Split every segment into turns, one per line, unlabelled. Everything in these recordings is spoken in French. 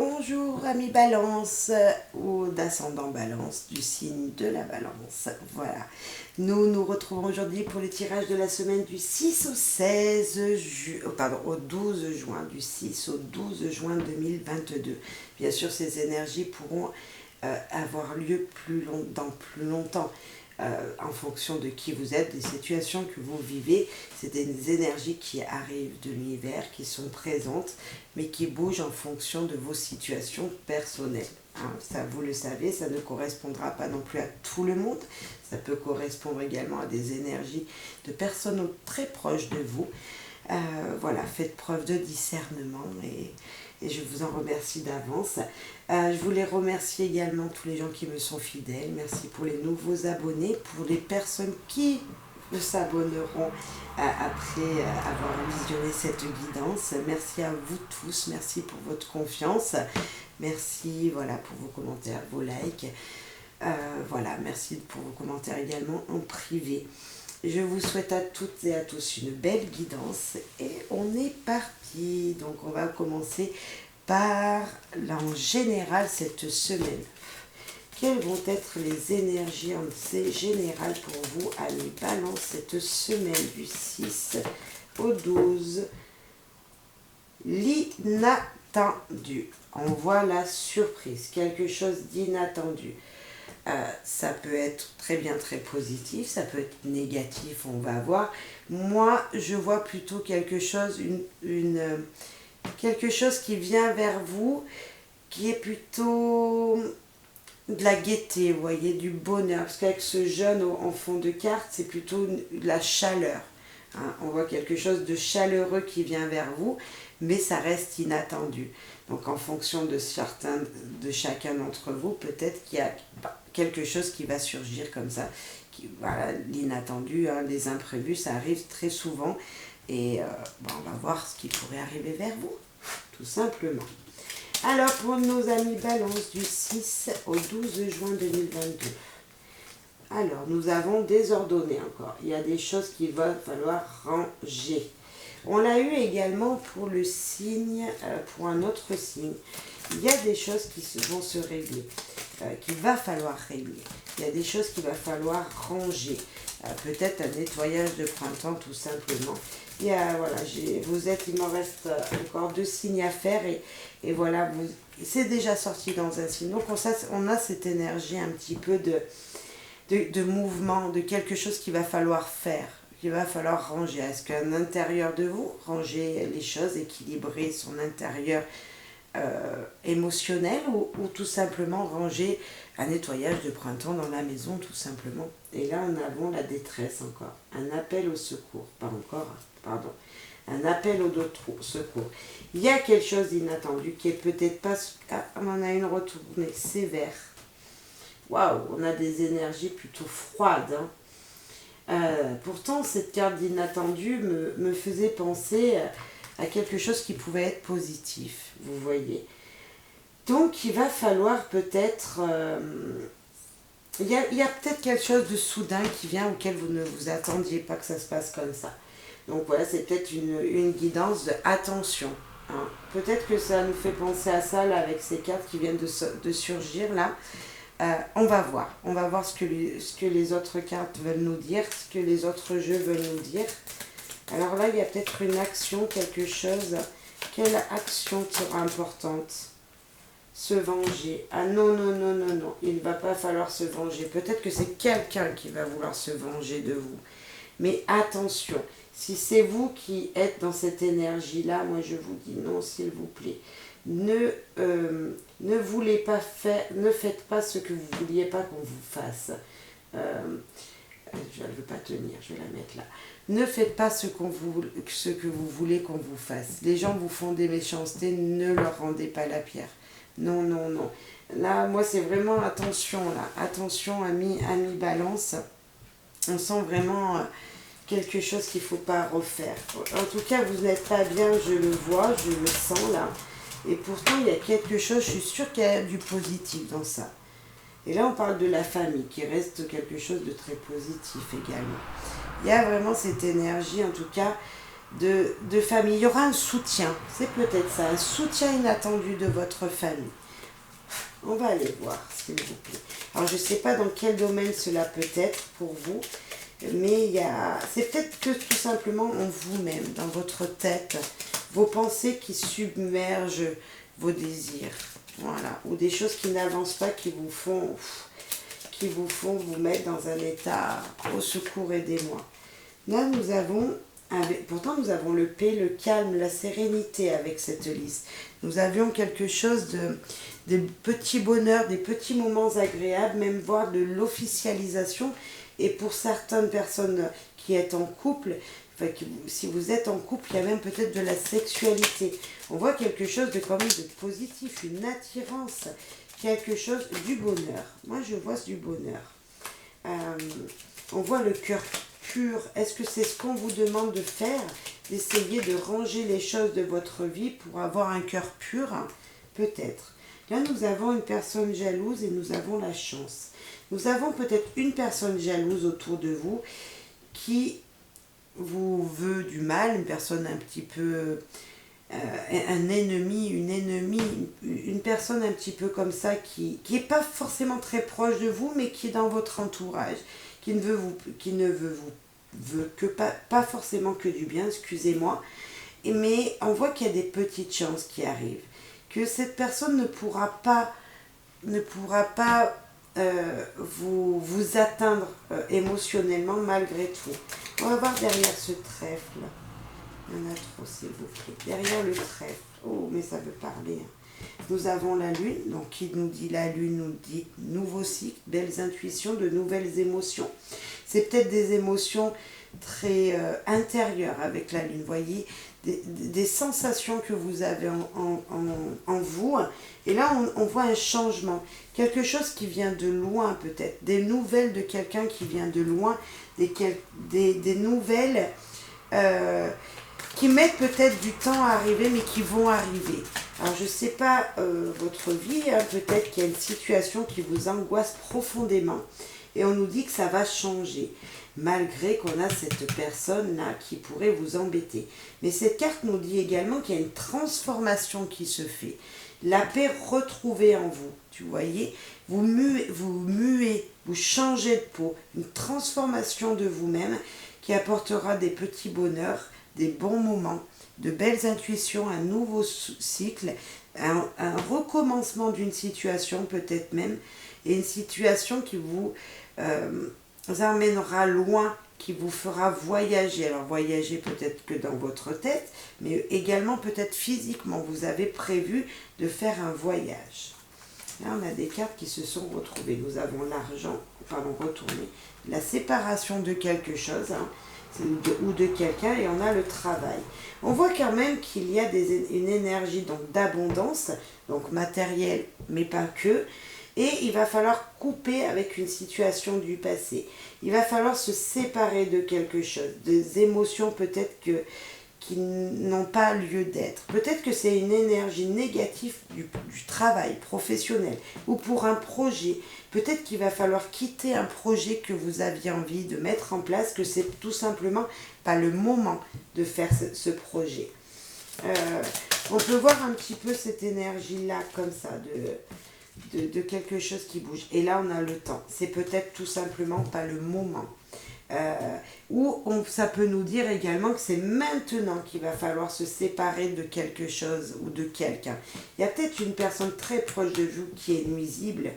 Bonjour amis Balance ou d'ascendant Balance, du signe de la Balance. Voilà, nous nous retrouvons aujourd'hui pour le tirage de la semaine du 6 au 16 au 12 juin, du 6 au 12 juin 2022. Bien sûr, ces énergies pourront avoir lieu dans plus longtemps. En fonction de qui vous êtes, des situations que vous vivez. C'est des énergies qui arrivent de l'univers, qui sont présentes, mais qui bougent en fonction de vos situations personnelles. Hein, ça, vous le savez, ça ne correspondra pas non plus à tout le monde. Ça peut correspondre également à des énergies de personnes très proches de vous. Voilà, faites preuve de discernement et je vous en remercie d'avance. Je voulais remercier également tous les gens qui me sont fidèles. Merci pour les nouveaux abonnés, pour les personnes qui s'abonneront après avoir visionné cette guidance. Merci à vous tous, merci pour votre confiance. Merci voilà, pour vos commentaires, vos likes. Voilà, merci pour vos commentaires également en privé. Je vous souhaite à toutes et à tous une belle guidance et on est parti. Donc on va commencer par, là en général, cette semaine. Quelles vont être les énergies en général pour vous, amis Balance, cette semaine du 6 au 12? L'inattendu. On voit la surprise, quelque chose d'inattendu. Ça peut être très bien, très positif, ça peut être négatif, on va voir. Moi, je vois plutôt quelque chose, quelque chose qui vient vers vous, qui est plutôt de la gaieté, vous voyez, du bonheur. Parce qu'avec ce jaune en fond de carte, c'est plutôt de la chaleur. Hein. On voit quelque chose de chaleureux qui vient vers vous, mais ça reste inattendu. Donc en fonction de chacun d'entre vous, peut-être qu'il y a quelque chose qui va surgir comme ça. Voilà, l'inattendu, hein, les imprévus, ça arrive très souvent. Et on va voir ce qui pourrait arriver vers vous, tout simplement. Alors pour nos amis Balance du 6 au 12 juin 2022. Alors nous avons désordonné encore. Il y a des choses qu'il va falloir ranger. On l'a eu également pour le signe, pour un autre signe. Il y a des choses qui vont se régler, qu'il va falloir régler. Il y a des choses qu'il va falloir ranger. Peut-être un nettoyage de printemps tout simplement. Il m'en reste encore 2 signes à faire et voilà, c'est déjà sorti dans un signe. Donc on a cette énergie un petit peu de mouvement, de quelque chose qu'il va falloir faire. Il va falloir ranger. Est-ce qu'à l'intérieur de vous, ranger les choses, équilibrer son intérieur émotionnel ou tout simplement ranger un nettoyage de printemps dans la maison, tout simplement. Et là, nous avons la détresse encore. Un appel au secours. Pas encore, pardon. Un appel au secours. Il y a quelque chose d'inattendu qui est peut-être pas... Ah, on en a une retournée sévère. Waouh, on a des énergies plutôt froides, hein. Pourtant, cette carte d'inattendu me faisait penser à quelque chose qui pouvait être positif, vous voyez. Donc, il va falloir peut-être... il y a peut-être quelque chose de soudain qui vient auquel vous ne vous attendiez pas que ça se passe comme ça. Donc voilà, c'est peut-être une guidance de attention. Hein. Peut-être que ça nous fait penser à ça, là, avec ces cartes qui viennent de surgir, là. On va voir ce que les autres cartes veulent nous dire, ce que les autres jeux veulent nous dire. Alors là, il y a peut-être une action, quelque chose. Quelle action sera importante? Se venger. Ah non, non, non, non, non. Il ne va pas falloir se venger. Peut-être que c'est quelqu'un qui va vouloir se venger de vous. Mais attention, si c'est vous qui êtes dans cette énergie-là, moi je vous dis non, s'il vous plaît. Ne faites pas ce que vous ne vouliez pas qu'on vous fasse. Je ne veux pas tenir, je vais la mettre là. Ne faites pas ce que vous voulez qu'on vous fasse. Les gens vous font des méchancetés, ne leur rendez pas la pierre. Non, non, non. Là, moi, c'est vraiment attention, là. Attention, amis Balance. On sent vraiment quelque chose qu'il ne faut pas refaire. En tout cas, vous n'êtes pas bien, je le vois, je le sens, là. Et pourtant, il y a quelque chose, je suis sûre qu'il y a du positif dans ça. Et là, on parle de la famille, qui reste quelque chose de très positif également. Il y a vraiment cette énergie, en tout cas, de famille. Il y aura un soutien, c'est peut-être ça, un soutien inattendu de votre famille. On va aller voir, s'il vous plaît. Alors, je ne sais pas dans quel domaine cela peut être pour vous, mais c'est peut-être que tout simplement en vous-même, dans votre tête, vos pensées qui submergent vos désirs. Voilà. Ou des choses qui n'avancent pas, qui vous font vous mettre dans un état au secours, aidez-moi. Là, pourtant nous avons le paix, le calme, la sérénité avec cette liste. Nous avions quelque chose de petits bonheurs, des petits moments agréables, même voire de l'officialisation. Et pour certaines personnes qui sont en couple, si vous êtes en couple, il y a même peut-être de la sexualité. On voit quelque chose de quand même de positif, une attirance, quelque chose du bonheur. Moi, je vois du bonheur. On voit le cœur pur. Est-ce que c'est ce qu'on vous demande de faire? D'essayer de ranger les choses de votre vie pour avoir un cœur pur? Peut-être. Là, nous avons une personne jalouse et nous avons la chance. Nous avons peut-être une personne jalouse autour de vous qui vous veut du mal, une personne un petit peu... un ennemi, une ennemie, une personne un petit peu comme ça qui n'est pas forcément très proche de vous, mais qui est dans votre entourage, qui ne veut pas forcément que du bien, excusez-moi, mais on voit qu'il y a des petites chances qui arrivent, que cette personne ne pourra pas vous atteindre émotionnellement malgré tout. On va voir derrière ce trèfle. Il y en a trop, s'il vous plaît. Derrière le trèfle. Oh, mais ça veut parler. Nous avons la lune. Donc, qui nous dit la lune nous dit nouveau cycle, belles intuitions, de nouvelles émotions. C'est peut-être des émotions très intérieures avec la lune. Vous voyez, des sensations que vous avez en vous. Et là, on voit un changement. Quelque chose qui vient de loin, peut-être. Des nouvelles de quelqu'un qui vient de loin. Des nouvelles... qui mettent peut-être du temps à arriver, mais qui vont arriver. Alors, je ne sais pas votre vie, hein, peut-être qu'il y a une situation qui vous angoisse profondément, et on nous dit que ça va changer, malgré qu'on a cette personne-là qui pourrait vous embêter. Mais cette carte nous dit également qu'il y a une transformation qui se fait, la paix retrouvée en vous, tu voyez, vous muez, vous changez de peau, une transformation de vous-même qui apportera des petits bonheurs, des bons moments, de belles intuitions, un nouveau cycle, un recommencement d'une situation peut-être même, et une situation qui vous emmènera loin, qui vous fera voyager. Alors voyager peut-être que dans votre tête, mais également peut-être physiquement. Vous avez prévu de faire un voyage. Là, on a des cartes qui se sont retrouvées. Nous avons l'argent, retourné, la séparation de quelque chose, hein, ou de quelqu'un, et on a le travail. On voit quand même qu'il y a une énergie d'abondance, donc matérielle, mais pas que, et il va falloir couper avec une situation du passé. Il va falloir se séparer de quelque chose, des émotions peut-être qui n'ont pas lieu d'être. Peut-être que c'est une énergie négative du travail professionnel ou pour un projet. Peut-être qu'il va falloir quitter un projet que vous aviez envie de mettre en place, que c'est tout simplement pas le moment de faire ce projet. On peut voir un petit peu cette énergie-là comme ça, de quelque chose qui bouge. Et là, on a le temps. C'est peut-être tout simplement pas le moment. Ça peut nous dire également que c'est maintenant qu'il va falloir se séparer de quelque chose ou de quelqu'un. Il y a peut-être une personne très proche de vous qui est nuisible,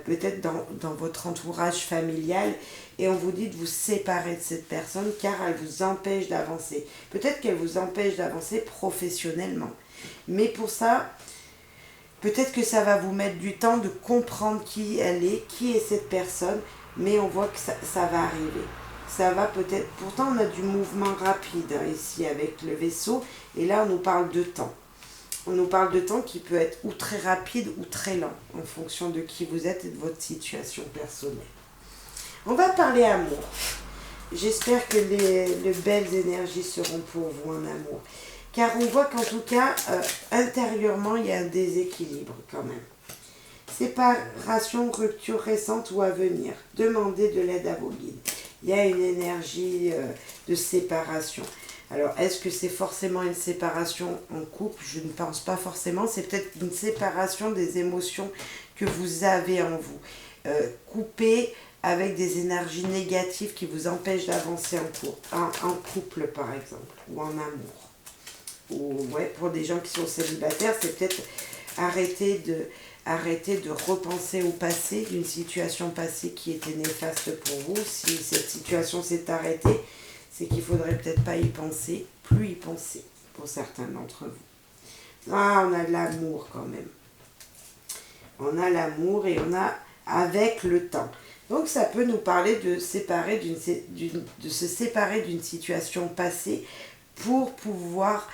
peut-être dans votre entourage familial, et on vous dit de vous séparer de cette personne car elle vous empêche d'avancer. Peut-être qu'elle vous empêche d'avancer professionnellement. Mais pour ça, peut-être que ça va vous mettre du temps de comprendre qui elle est, qui est cette personne, mais on voit que ça va arriver. Ça va peut-être... Pourtant, on a du mouvement rapide hein, ici avec le vaisseau, et là, on nous parle de temps. On nous parle de temps qui peut être ou très rapide ou très lent, en fonction de qui vous êtes et de votre situation personnelle. On va parler amour. J'espère que les belles énergies seront pour vous en amour. Car on voit qu'en tout cas, intérieurement, il y a un déséquilibre quand même. Séparation, rupture récente ou à venir. Demandez de l'aide à vos guides. Il y a une énergie de séparation. Alors, est-ce que c'est forcément une séparation en couple? Je ne pense pas forcément. C'est peut-être une séparation des émotions que vous avez en vous. Couper avec des énergies négatives qui vous empêchent d'avancer en couple, par exemple, ou en amour. Ou ouais, pour des gens qui sont célibataires, c'est peut-être arrêter de repenser au passé, d'une situation passée qui était néfaste pour vous. Si cette situation s'est arrêtée, c'est qu'il ne faudrait peut-être pas y penser, plus y penser, pour certains d'entre vous. Ah, on a de l'amour quand même. On a l'amour et on a avec le temps. Donc ça peut nous parler de se séparer d'une situation passée pour pouvoir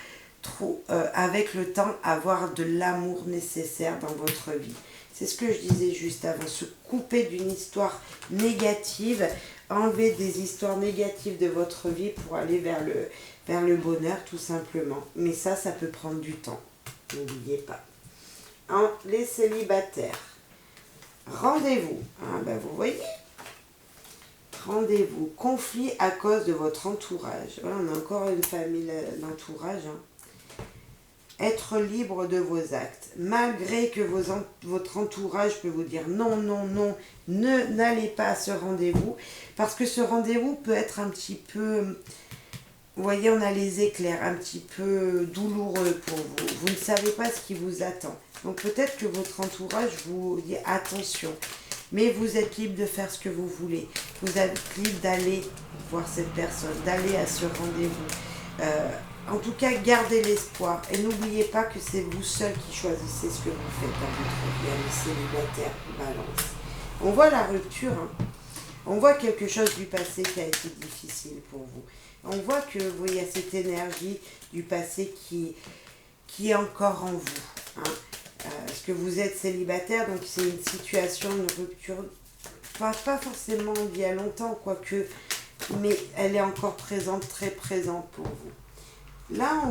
avec le temps avoir de l'amour nécessaire dans votre vie. C'est ce que je disais juste avant, se couper d'une histoire négative, enlever des histoires négatives de votre vie pour aller vers le bonheur tout simplement. Mais ça peut prendre du temps, n'oubliez pas. Les célibataires, rendez-vous, vous voyez, rendez-vous, conflit à cause de votre entourage. Voilà, on a encore une famille, l'entourage. Être libre de vos actes. Malgré que votre entourage peut vous dire non, non, non, n'allez pas à ce rendez-vous. Parce que ce rendez-vous peut être un petit peu, vous voyez, on a les éclairs, un petit peu douloureux pour vous. Vous ne savez pas ce qui vous attend. Donc peut-être que votre entourage vous dit attention. Mais vous êtes libre de faire ce que vous voulez. Vous êtes libre d'aller voir cette personne, d'aller à ce rendez-vous. En tout cas, gardez l'espoir et n'oubliez pas que c'est vous seul qui choisissez ce que vous faites dans votre vie, les célibataires, balance. On voit la rupture, on voit quelque chose du passé qui a été difficile pour vous. On voit que vous voyez cette énergie du passé qui est encore en vous. Parce que vous êtes célibataire, donc c'est une situation, une rupture, pas forcément il y a longtemps, quoique, mais elle est encore présente, très présente pour vous. Là,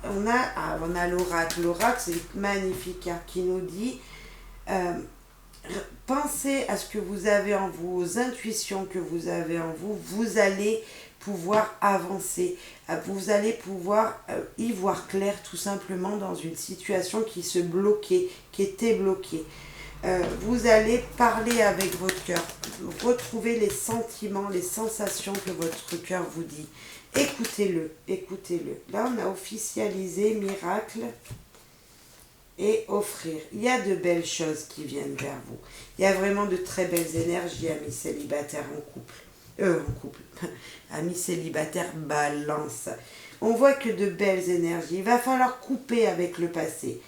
on a l'oracle. L'oracle, c'est magnifique, qui nous dit pensez à ce que vous avez en vous, aux intuitions que vous avez en vous, vous allez pouvoir avancer, vous allez pouvoir y voir clair tout simplement dans une situation qui se bloquait, qui était bloquée. Vous allez parler avec votre cœur, retrouver les sentiments, les sensations que votre cœur vous dit. Écoutez-le, écoutez-le. Là, on a officialisé miracle et offrir. Il y a de belles choses qui viennent vers vous. Il y a vraiment de très belles énergies, amis célibataires en couple. Amis célibataires, balance. On voit que de belles énergies. Il va falloir couper avec le passé.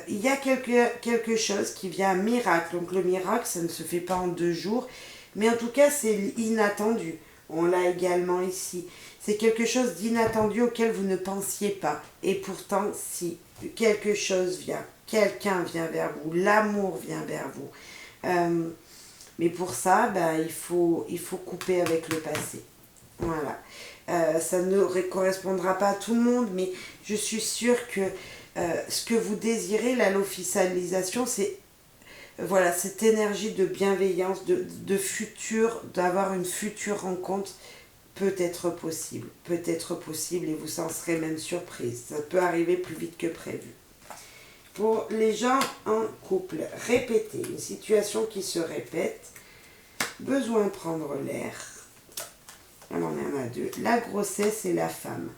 Il y a quelque chose qui vient, un miracle. Donc le miracle, ça ne se fait pas en 2 jours. Mais en tout cas, c'est inattendu. On l'a également ici. C'est quelque chose d'inattendu auquel vous ne pensiez pas. Et pourtant, si quelque chose vient, quelqu'un vient vers vous, l'amour vient vers vous. Mais pour ça, il faut couper avec le passé. Voilà. Ça ne correspondra pas à tout le monde, mais je suis sûre que ce que vous désirez, l'officialisation, c'est voilà, cette énergie de bienveillance, de futur, d'avoir une future rencontre peut être possible et vous en serez même surprise. Ça peut arriver plus vite que prévu. Pour les gens en couple, répétez, une situation qui se répète, besoin de prendre l'air. Alors on en a 2, la grossesse et la femme.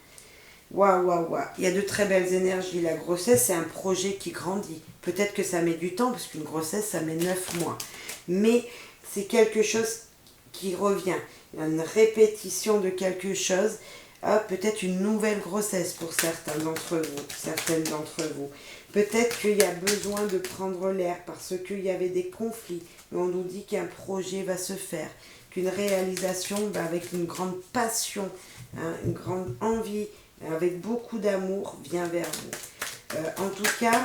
Waouh, il y a de très belles énergies. La grossesse, c'est un projet qui grandit. Peut-être que ça met du temps, parce qu'une grossesse, ça met 9 mois. Mais c'est quelque chose qui revient. Il y a une répétition de quelque chose. Peut-être une nouvelle grossesse pour certaines d'entre vous. Peut-être qu'il y a besoin de prendre l'air parce qu'il y avait des conflits. Mais on nous dit qu'un projet va se faire. Qu'une réalisation avec une grande passion, une grande envie, avec beaucoup d'amour, vient vers vous. En tout cas,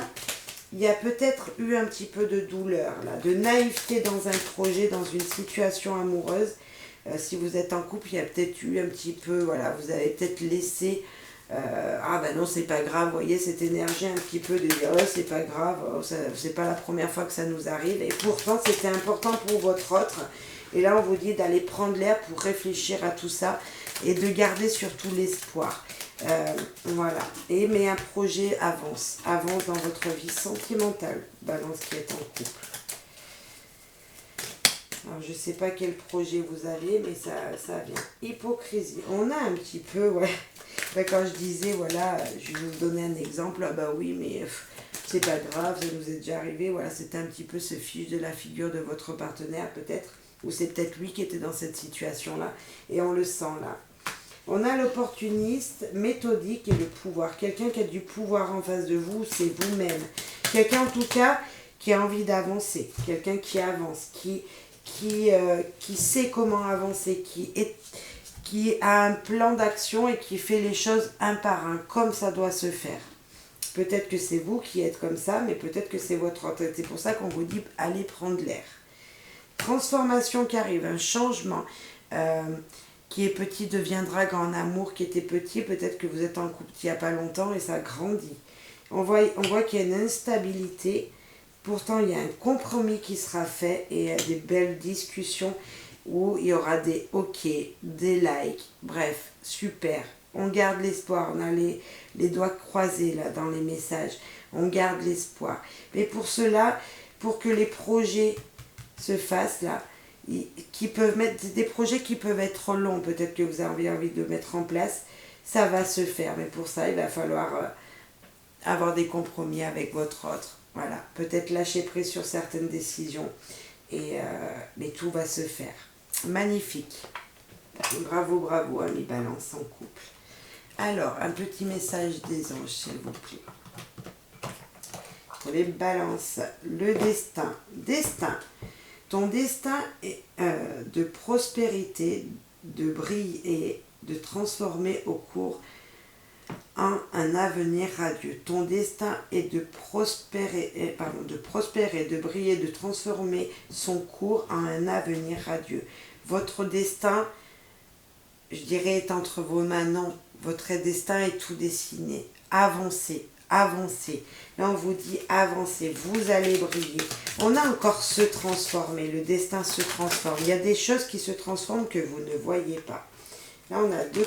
il y a peut-être eu un petit peu de douleur, là, de naïveté dans un projet, dans une situation amoureuse. Si vous êtes en couple, il y a peut-être eu un petit peu, voilà, vous avez peut-être laissé, non, c'est pas grave, vous voyez, cette énergie un petit peu de dire, c'est pas grave, c'est pas la première fois que ça nous arrive. Et pourtant, c'était important pour votre autre. Et là, on vous dit d'aller prendre l'air pour réfléchir à tout ça et de garder surtout l'espoir. Voilà. Mais un projet avance dans votre vie sentimentale. Balance qui est en couple. Alors, je ne sais pas quel projet vous avez, mais ça vient. Hypocrisie. On a un petit peu, ouais. Quand je disais, voilà, je vais vous donner un exemple. Ah bah oui, mais c'est pas grave, ça nous est déjà arrivé. Voilà, c'était un petit peu ce fiche de la figure de votre partenaire, peut-être. Ou c'est peut-être lui qui était dans cette situation-là. Et on le sent là. On a l'opportuniste, méthodique et le pouvoir. Quelqu'un qui a du pouvoir en face de vous, c'est vous-même. Quelqu'un en tout cas qui a envie d'avancer. Quelqu'un qui avance, qui sait comment avancer, qui a un plan d'action et qui fait les choses un par un, comme ça doit se faire. Peut-être que c'est vous qui êtes comme ça, mais peut-être que c'est votre tête. C'est pour ça qu'on vous dit, allez prendre l'air. Transformation qui arrive, un changement qui est petit deviendra grand. En amour qui était petit, peut-être que vous êtes en couple il n'y a pas longtemps et ça grandit. On voit qu'il y a une instabilité. Pourtant, il y a un compromis qui sera fait et des belles discussions où il y aura des OK, des likes, bref, super. On garde l'espoir, on a les doigts croisés là dans les messages. On garde l'espoir. Mais pour cela, pour que les projets se fassent là, qui peuvent mettre des projets qui peuvent être longs, peut-être que vous avez envie de mettre en place, ça va se faire. Mais pour ça, il va falloir avoir des compromis avec votre autre. Voilà, peut-être lâcher prise sur certaines décisions, mais tout va se faire. Magnifique. Bravo, bravo, amis Balance en couple. Alors, un petit message des anges, s'il vous plaît. Pour les Balances, le destin. Destin. Ton destin est de prospérité, de briller et de transformer au cours un avenir radieux. Ton destin est de prospérer, de briller, de transformer son cours en un avenir radieux. Votre destin, je dirais, est entre vos mains. Non, votre destin est tout dessiné. Avancez, avancez. Là, on vous dit avancez, vous allez briller. On a encore se transformer, le destin se transforme. Il y a des choses qui se transforment que vous ne voyez pas. Là, on a deux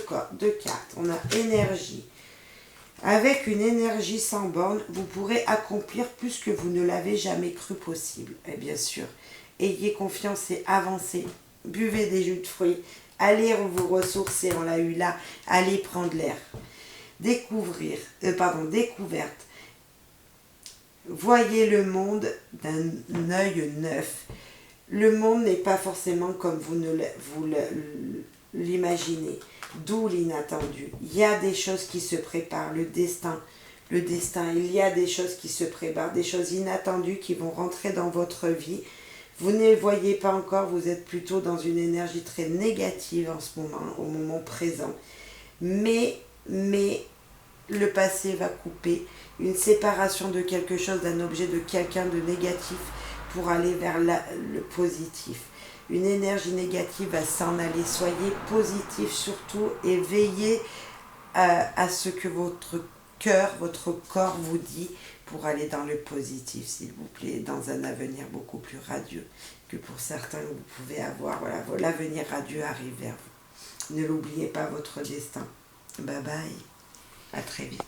cartes. On a énergie. Avec une énergie sans borne, vous pourrez accomplir plus que vous ne l'avez jamais cru possible. Et bien sûr, ayez confiance et avancez. Buvez des jus de fruits. Allez vous ressourcer, on l'a eu là. Allez prendre l'air. Découverte. Voyez le monde d'un œil neuf. Le monde n'est pas forcément comme vous l'imaginez. D'où l'inattendu. Il y a des choses qui se préparent, le destin, il y a des choses qui se préparent, des choses inattendues qui vont rentrer dans votre vie. Vous ne les voyez pas encore, vous êtes plutôt dans une énergie très négative en ce moment, au moment présent. Mais le passé va couper, une séparation de quelque chose, d'un objet, de quelqu'un de négatif pour aller vers le positif. Une énergie négative va s'en aller. Soyez positif surtout et veillez à ce que votre cœur, votre corps vous dit pour aller dans le positif, s'il vous plaît, dans un avenir beaucoup plus radieux que pour certains vous pouvez avoir. Voilà, l'avenir radieux arrive vers vous. Ne l'oubliez pas, votre destin. Bye bye. À très vite.